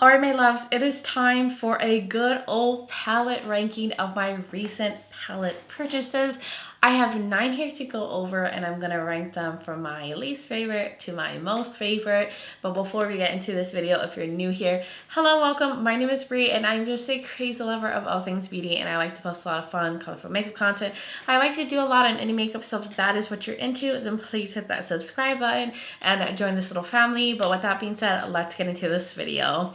Alright my loves, it is time for a good old palette ranking of my recent palette purchases. I have 9 here to go over and I'm going to rank them from my least favorite to my most favorite. But before we get into this video, if you're new here, hello, welcome. My name is Bri and I'm just a crazy lover of all things beauty and I like to post a lot of fun, colorful makeup content. I like to do a lot on indie makeup, so if that is what you're into, then please hit that subscribe button and join this little family. But with that being said, let's get into this video.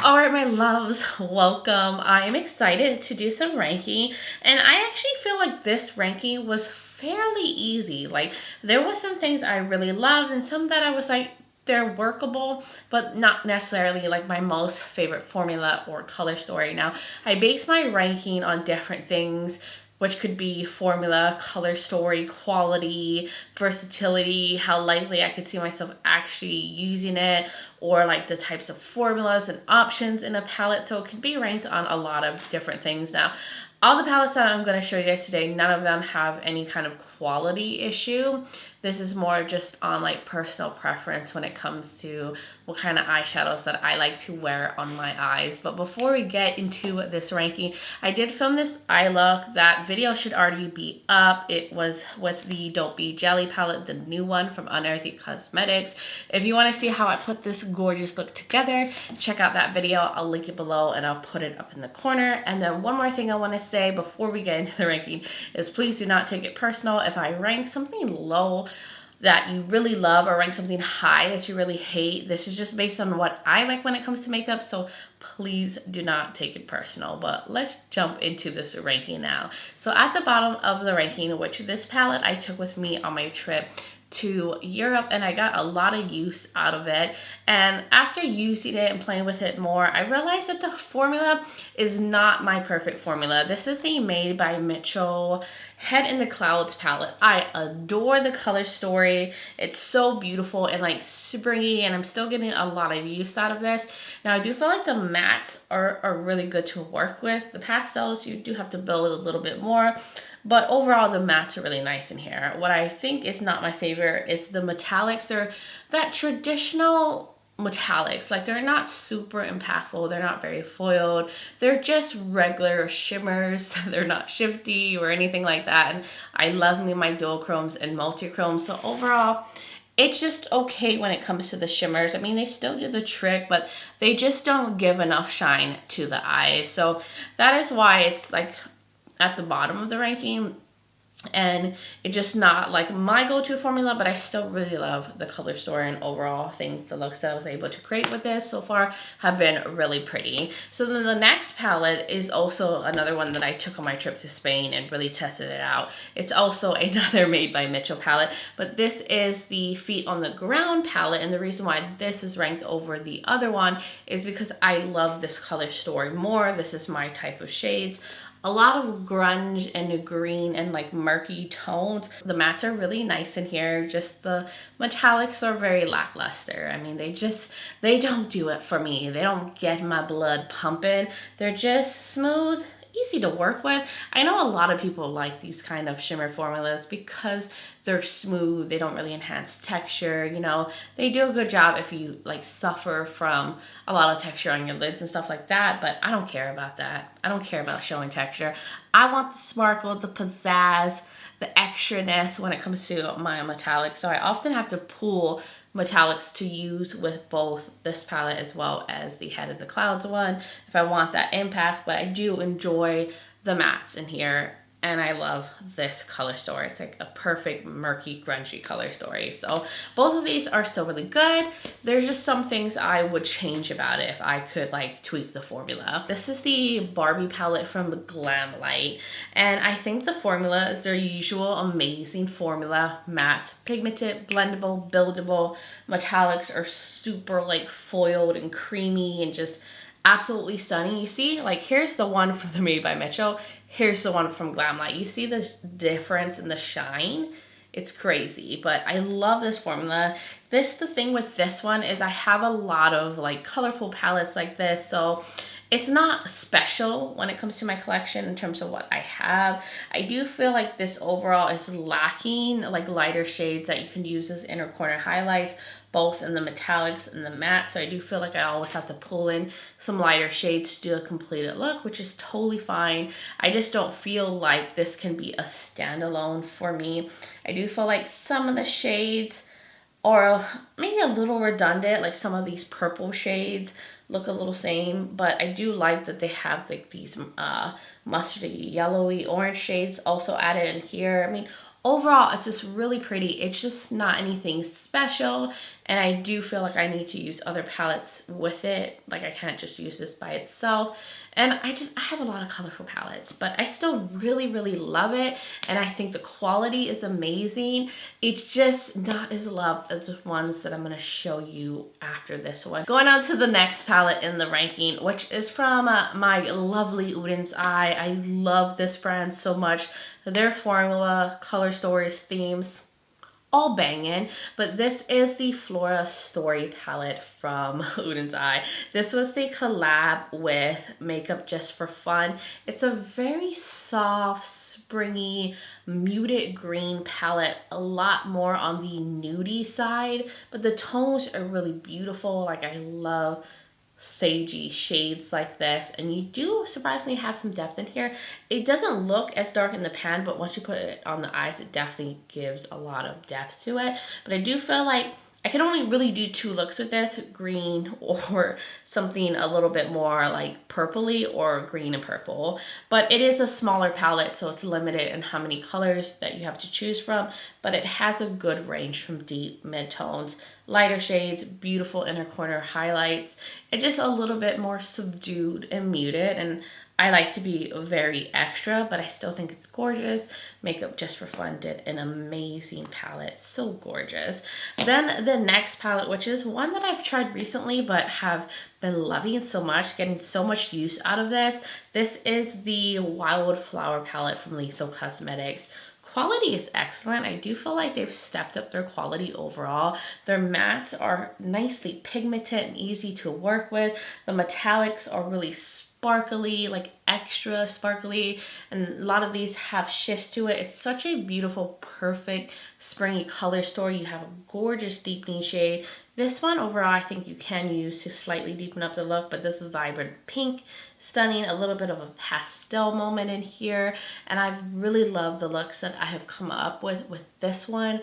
Alright my loves, welcome. I am excited to do some ranking and I actually feel like this ranking was fairly easy. Like there was some things I really loved and some that I was like, they're workable, but not necessarily like my most favorite formula or color story. Now, I base my ranking on different things, which could be formula, color story, quality, versatility, how likely I could see myself actually using it, or like the types of formulas and options in a palette. So it could be ranked on a lot of different things. Now, all the palettes that I'm going to show you guys today, none of them have any kind of quality issue. This is more just on like personal preference when it comes to what kind of eyeshadows that I like to wear on my eyes. But before we get into this ranking, I did film this eye look. That video should already be up. It was with the Don't Be Jelly palette, the new one from Unearthly Cosmetics. If you want to see how I put this gorgeous look together, check out that video. I'll link it below and I'll put it up in the corner. And then one more thing I want to say before we get into the ranking is please do not take it personal if I rank something low that you really love or rank something high that you really hate. This is just based on what I like when it comes to makeup, so please do not take it personal. But let's jump into this ranking now. So at the bottom of the ranking, which this palette I took with me on my trip to Europe and I got a lot of use out of it, and after using it and playing with it more, I realized that the formula is not my perfect formula. This is the Made by Mitchell Head in the Clouds palette. I adore the color story. It's so beautiful and like springy, and I'm still getting a lot of use out of this. Now I do feel like the mattes are really good to work with. The pastels you do have to build a little bit more, but overall the mattes are really nice in here. What I think is not my favorite is the metallics. They're that traditional metallics. Like they're not super impactful. They're not very foiled. They're just regular shimmers. They're not shifty or anything like that. And I love me my dual chromes and multi-chromes. So overall, it's just okay when it comes to the shimmers. I mean, they still do the trick, but they just don't give enough shine to the eyes. So that is why it's like at the bottom of the ranking, and it's just not like my go-to formula, but I still really love the color story, and overall I think the looks that I was able to create with this so far have been really pretty. So then the next palette is also another one that I took on my trip to Spain and really tested it out. It's also another Made by Mitchell palette, but this is the Feet on the Ground palette, and the reason why this is ranked over the other one is because I love this color story more. This is my type of shades. A lot of grunge and green and like murky tones. The mattes are really nice in here. Just the metallics are very lackluster. I mean, they don't do it for me. They don't get my blood pumping. They're just smooth, easy to work with. I know a lot of people like these kind of shimmer formulas because they're smooth. They don't really enhance texture. You know, they do a good job if you like suffer from a lot of texture on your lids and stuff like that, but I don't care about that. I don't care about showing texture. I want the sparkle, the pizzazz, the extraness when it comes to my metallics. So I often have to pull metallics to use with both this palette as well as the Head of the Clouds one if I want that impact. But I do enjoy the mattes in here, and I love this color story. It's like a perfect murky grungy color story. So both of these are still really good. There's just some things I would change about it if I could like tweak the formula. This is the Barbie palette from Glamlight, and I think the formula is their usual amazing formula. Mattes, pigmented, blendable, buildable. Metallics are super like foiled and creamy and just absolutely stunning. You see, like here's the one from the Made by Mitchell. Here's the one from Glamlight. You see the difference in the shine? It's crazy, but I love this formula. The thing with this one is I have a lot of like colorful palettes like this, so It's not special when it comes to my collection in terms of what I have. I do feel like this overall is lacking like lighter shades that you can use as inner corner highlights, both in the metallics and the matte. So I do feel like I always have to pull in some lighter shades to do a completed look, which is totally fine. I just don't feel like this can be a standalone for me. I do feel like some of the shades or maybe a little redundant, like some of these purple shades look a little same, but I do like that they have like these mustardy yellowy orange shades also added in here. I mean, overall it's just really pretty. It's just not anything special, and I do feel like I need to use other palettes with it. Like I can't just use this by itself. And I have a lot of colorful palettes, but I still really love it, and I think the quality is amazing. It's just not as loved as the ones that I'm going to show you after this one. Going on to the next palette in the ranking, which is from my lovely Unearthly. I love this brand so much. Their formula, color stories, themes, all banging. But this is the Flora Story palette from Unearthly. This was the collab with Makeup Just for Fun. It's a very soft, springy, muted green palette, a lot more on the nudie side, but the tones are really beautiful. Like I love sagey shades like this, and you do surprisingly have some depth in here. It doesn't look as dark in the pan, but once you put it on the eyes, it definitely gives a lot of depth to it. But I do feel like I can only really do 2 looks with this, green or something a little bit more like purpley or green and purple. But it is a smaller palette, so it's limited in how many colors that you have to choose from. But it has a good range from deep mid-tones, lighter shades, beautiful inner corner highlights, and just a little bit more subdued and muted. And I like to be very extra, but I still think it's gorgeous. Makeup Just for Fun did an amazing palette. So gorgeous. Then the next palette, which is one that I've tried recently, but have been loving so much, getting so much use out of this. This is the Wildflower palette from Lethal Cosmetics. Quality is excellent. I do feel like they've stepped up their quality overall. Their mattes are nicely pigmented and easy to work with. The metallics are really sparkly, like extra sparkly, and a lot of these have shifts to it. It's such a beautiful, perfect springy color story. You have a gorgeous deepening shade. This one overall I think you can use to slightly deepen up the look, but this is vibrant pink, stunning, a little bit of a pastel moment in here, and I really love the looks that I have come up with this one.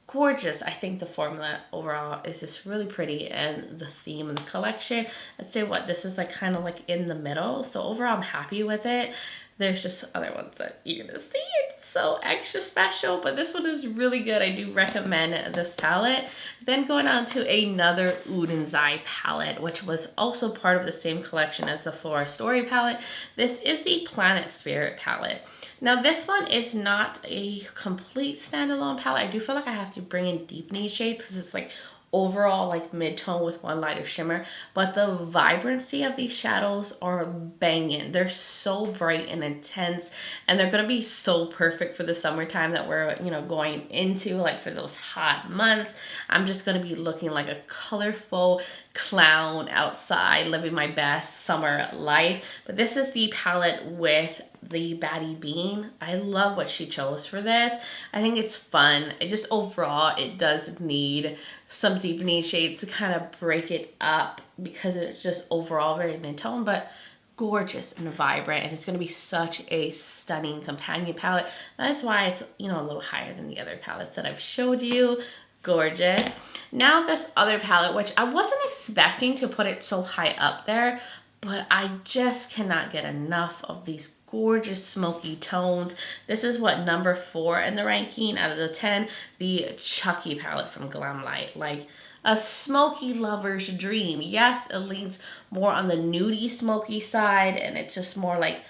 Gorgeous. I think the formula overall is just really pretty, and the theme of the collection, I'd say this is like kind of like in the middle. So overall I'm happy with it. There's just other ones that you're gonna see. It's so extra special, but this one is really good. I do recommend this palette. Then going on to another Unearthly palette, which was also part of the same collection as the Flora Story palette. This is the Planet Spirit palette. Now this one is not a complete standalone palette. I do feel like I have to bring in deepening shades because it's like overall like mid-tone with one lighter shimmer, but the vibrancy of these shadows are banging. They're so bright and intense, and they're gonna be so perfect for the summertime that we're going into, like for those hot months. I'm just gonna be looking like a colorful clown outside, living my best summer life. But this is the palette with the Baddie Bean. I love what she chose for this. I think it's fun. It just overall, it does need some deepening shades to kind of break it up because it's just overall very mid-tone, but gorgeous and vibrant, and it's going to be such a stunning companion palette. That's why it's a little higher than the other palettes that I've showed you. Gorgeous. Now this other palette, which I wasn't expecting to put it so high up there, but I just cannot get enough of these gorgeous smoky tones. This is number 4 in the ranking out of the 10, the Chucky palette from Glamlight. Like a smoky lover's dream. Yes, it leans more on the nudie smoky side, and it's just more like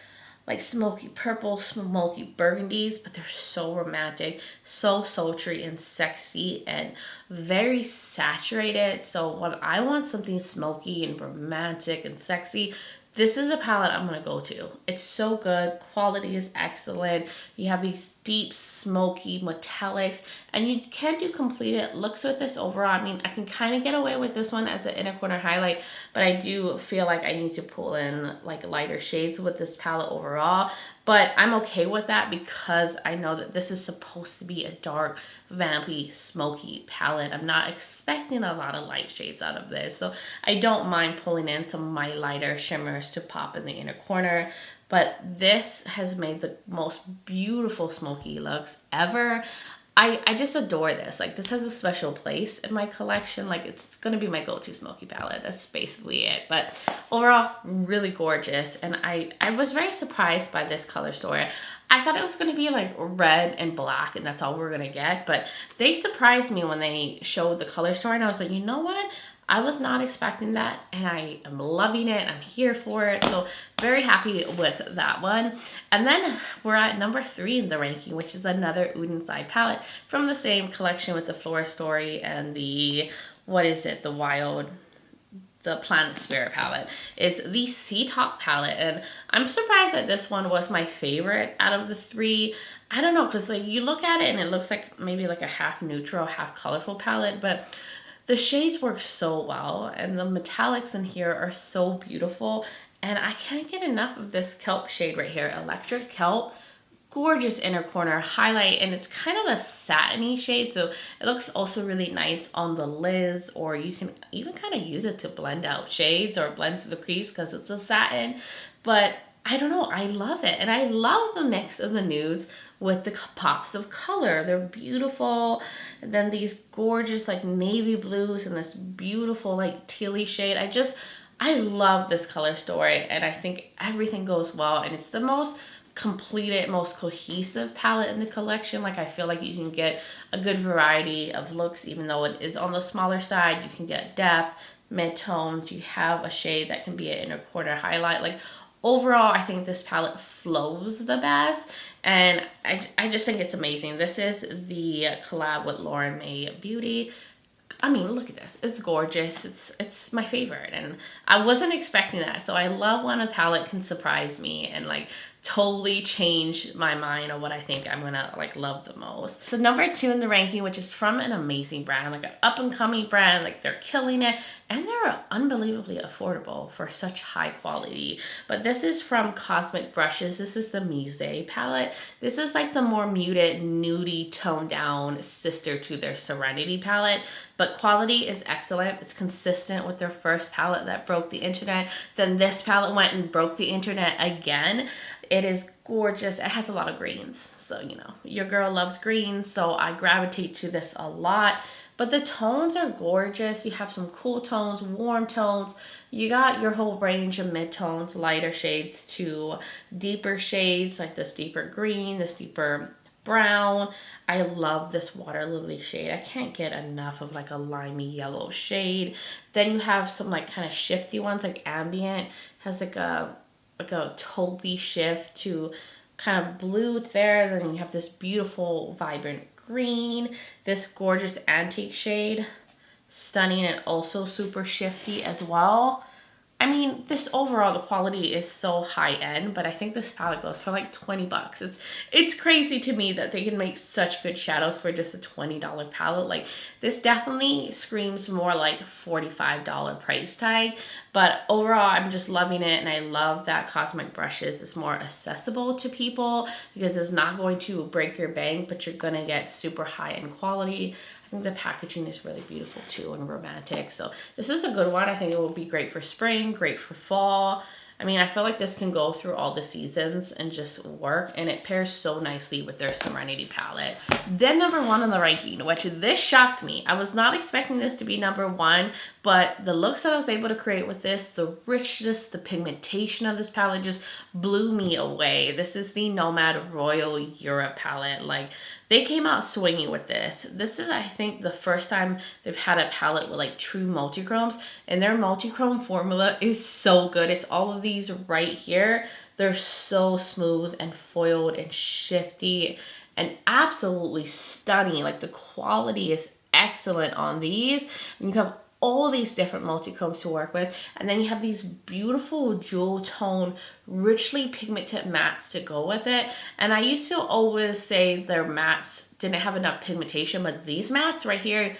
smoky purple, smoky burgundies, but they're so romantic, so sultry and sexy and very saturated. So when I want something smoky and romantic and sexy, this is a palette I'm gonna go to. It's so good. Quality is excellent. You have these deep, smoky metallics, and you can do completed looks with this overall. I mean, I can kind of get away with this one as an inner corner highlight, but I do feel like I need to pull in like lighter shades with this palette overall. But I'm okay with that because I know that this is supposed to be a dark, vampy, smoky palette. I'm not expecting a lot of light shades out of this. So I don't mind pulling in some of my lighter shimmers to pop in the inner corner. But this has made the most beautiful smoky looks ever. I just adore this. Like, this has a special place in my collection. Like, it's gonna be my go-to smoky palette. That's basically it. But overall, really gorgeous. And I was very surprised by this color story. I thought it was gonna be like red and black and that's all we're gonna get. But they surprised me when they showed the color story, and I was like, you know what? I was not expecting that, and I am loving it. I'm here for it. So very happy with that one. And then we're at number 3 in the ranking, which is another Unearthly palette from the same collection with the Flora Story and the, what is it? The Planet Spirit palette. Is the Sea Talk palette. And I'm surprised that this one was my favorite out of the 3. I don't know, because like you look at it and it looks like maybe like a half neutral, half colorful palette, but the shades work so well, and the metallics in here are so beautiful, and I can't get enough of this kelp shade right here, Electric Kelp. Gorgeous inner corner highlight, and it's kind of a satiny shade, so it looks also really nice on the lids, or you can even kind of use it to blend out shades or blend through the crease because it's a satin. But I don't know, I love it, and I love the mix of the nudes with the pops of color. They're beautiful. And then these gorgeous like navy blues and this beautiful like tealy shade. I love this color story, and I think everything goes well, and it's the most completed, most cohesive palette in the collection. Like, I feel like you can get a good variety of looks, even though it is on the smaller side. You can get depth, mid-tones. You have a shade that can be an inner corner highlight. Like, overall, I think this palette flows the best, and I just think it's amazing. This is the collab with Lauren May Beauty. I mean, look at this. It's gorgeous. It's my favorite, and I wasn't expecting that. So I love when a palette can surprise me and like totally change my mind on what I think I'm gonna like love the most. So number 2 in the ranking, which is from an amazing brand, like an up and coming brand, like they're killing it, and they're unbelievably affordable for such high quality. But this is from Cosmic Brushes. This is the Musée palette. This is like the more muted, nudie, toned down sister to their Serenity palette, but quality is excellent. It's consistent with their first palette that broke the internet. Then this palette went and broke the internet again. It is gorgeous. It has a lot of greens. So, you know, your girl loves greens, so I gravitate to this a lot. But the tones are gorgeous. You have some cool tones, warm tones. You got your whole range of mid-tones, lighter shades to deeper shades, like this deeper green, this deeper brown. I love this water lily shade. I can't get enough of like a limey yellow shade. Then you have some like kind of shifty ones, like Ambient has like a taupey shift to kind of blue there. Then you have this beautiful vibrant green, this gorgeous antique shade, stunning and also super shifty as well. I mean, this overall, the quality is so high end, but I think this palette goes for like 20 bucks. It's crazy to me that they can make such good shadows for just a $20 palette. Like, this definitely screams more like $45 price tag, but overall, I'm just loving it, and I love that Cosmic Brushes is more accessible to people because it's not going to break your bank, but you're gonna get super high end quality. I think the packaging is really beautiful too and romantic. So this is a good one. I think it will be great for spring, great for fall. I mean, I feel like this can go through all the seasons and just work, and it pairs so nicely with their Serenity palette. Then number 1 on the ranking, which this shocked me. I was not expecting this to be number 1, but the looks that I was able to create with this, the richness, the pigmentation of this palette just blew me away. This is the Nomad Royal Europe palette. Like, they came out swinging with this. This is, I think, the first time they've had a palette with like true multichromes, and their multichrome formula is so good. It's all of these right here. They're so smooth and foiled and shifty and absolutely stunning. Like, the quality is excellent on these. And you have all these different multi-chromes to work with, and then you have these beautiful jewel tone, richly pigmented mattes to go with it. And I used to always say their mattes didn't have enough pigmentation, but these mattes right here,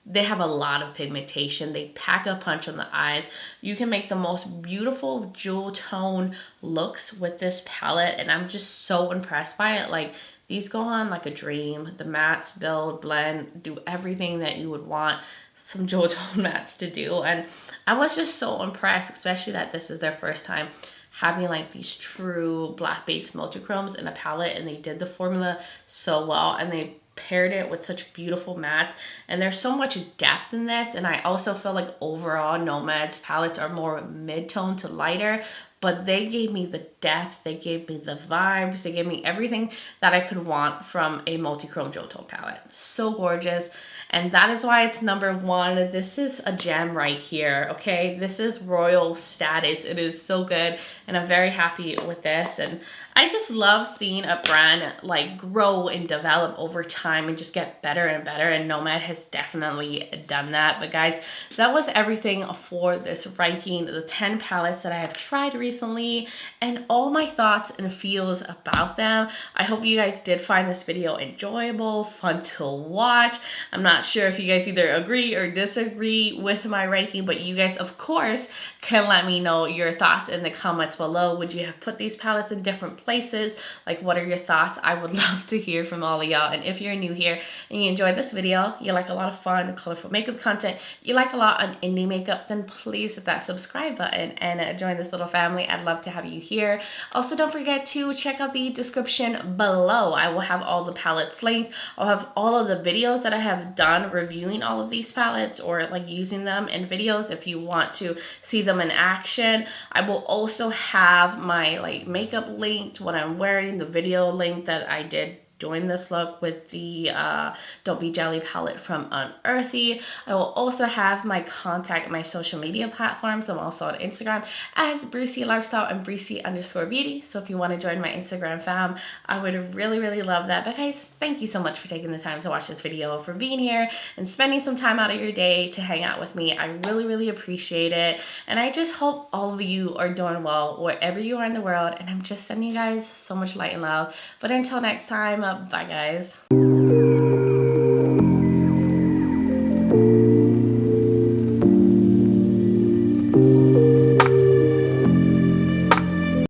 they have a lot of pigmentation. They pack a punch on the eyes. You can make the most beautiful jewel tone looks with this palette, and I'm just so impressed by it. Like, these go on like a dream. The mattes build, blend, do everything that you would want some jewel tone mattes to do. And I was just so impressed, especially that this is their first time having like these true black based multichromes in a palette, and they did the formula so well, and they paired it with such beautiful mattes, and there's so much depth in this. And I also feel like overall Nomad's palettes are more mid-tone to lighter, but they gave me the depth, they gave me the vibes, they gave me everything that I could want from a multi-chrome jewel tone palette. So gorgeous. And that is why it's number one. This is a gem right here, okay? This is royal status. It is so good, and I'm very happy with this. And I just love seeing a brand like grow and develop over time and just get better and better, and Nomad has definitely done that. But guys, that was everything for this ranking, the 10 palettes that I have tried recently, and all my thoughts and feels about them. I hope you guys did find this video enjoyable, fun to watch. I'm not sure if you guys either agree or disagree with my ranking, but you guys of course can let me know your thoughts in the comments below. Would you have put these palettes in different places? Like, what are your thoughts? I would love to hear from all of y'all. And if you're new here and you enjoyed this video, you like a lot of fun colorful makeup content, you like a lot on indie makeup, then please hit that subscribe button and join this little family. I'd love to have you here. Also, don't forget to check out the description below. I will have all the palettes linked. I'll have all of the videos that I have done reviewing all of these palettes, or like using them in videos if you want to see them in action. I will also have my like makeup linked, what I'm wearing, the video link that I did doing this look with the Don't Be Jelly palette from Unearthly. I will also have my contact, my social media platforms. I'm also on Instagram as Brucey Lifestyle and Brucey_Beauty. So if you want to join my Instagram fam, I would really, really love that. But guys, thank you so much for taking the time to watch this video, for being here and spending some time out of your day to hang out with me. I really, really appreciate it. And I just hope all of you are doing well wherever you are in the world. And I'm just sending you guys so much light and love. But until next time, bye guys.